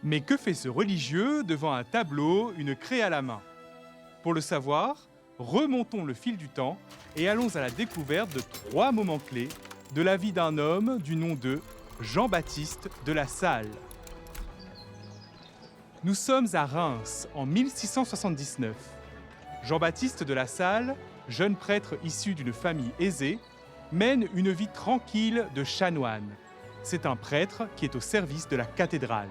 Mais que fait ce religieux devant un tableau, une craie à la main? Pour le savoir, remontons le fil du temps et allons à la découverte de 3 moments clés de la vie d'un homme du nom de Jean-Baptiste de La Salle. Nous sommes à Reims en 1679. Jean-Baptiste de La Salle, jeune prêtre issu d'une famille aisée, mène une vie tranquille de chanoine. C'est un prêtre qui est au service de la cathédrale.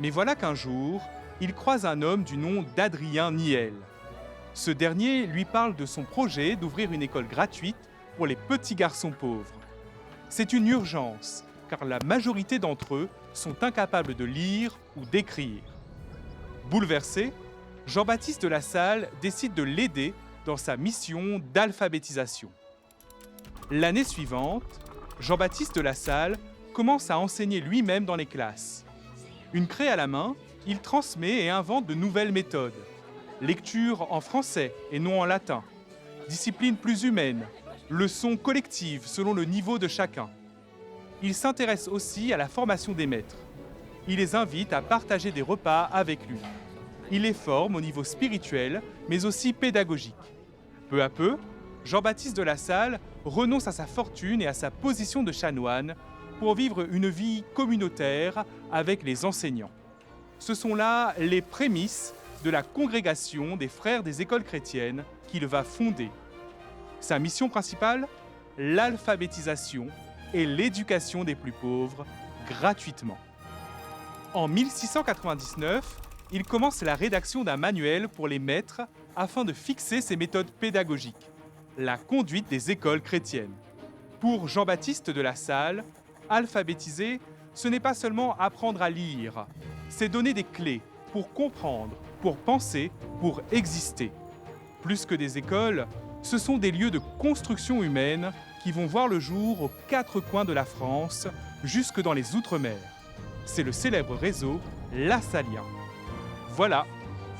Mais voilà qu'un jour, il croise un homme du nom d'Adrien Niel. Ce dernier lui parle de son projet d'ouvrir une école gratuite pour les petits garçons pauvres. C'est une urgence, car la majorité d'entre eux sont incapables de lire ou d'écrire. Bouleversé, Jean-Baptiste de La Salle décide de l'aider dans sa mission d'alphabétisation. L'année suivante, Jean-Baptiste de La Salle commence à enseigner lui-même dans les classes. Une craie à la main, il transmet et invente de nouvelles méthodes. Lecture en français et non en latin. Discipline plus humaine. Leçons collectives selon le niveau de chacun. Il s'intéresse aussi à la formation des maîtres. Il les invite à partager des repas avec lui. Il les forme au niveau spirituel, mais aussi pédagogique. Peu à peu, Jean-Baptiste de La Salle renonce à sa fortune et à sa position de chanoine pour vivre une vie communautaire avec les enseignants. Ce sont là les prémices de la congrégation des frères des écoles chrétiennes qu'il va fonder. Sa mission principale, l'alphabétisation et l'éducation des plus pauvres gratuitement. En 1699, il commence la rédaction d'un manuel pour les maîtres afin de fixer ses méthodes pédagogiques, la conduite des écoles chrétiennes. Pour Jean-Baptiste de La Salle, alphabétiser, ce n'est pas seulement apprendre à lire, c'est donner des clés pour comprendre, pour penser, pour exister. Plus que des écoles, ce sont des lieux de construction humaine qui vont voir le jour aux 4 coins de la France, jusque dans les Outre-mer. C'est le célèbre réseau lassalien. Voilà,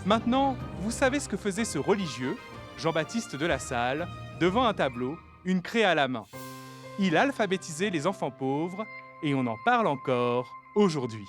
maintenant, vous savez ce que faisait ce religieux, Jean-Baptiste de La Salle, devant un tableau, une craie à la main. Il alphabétisait les enfants pauvres et on en parle encore aujourd'hui.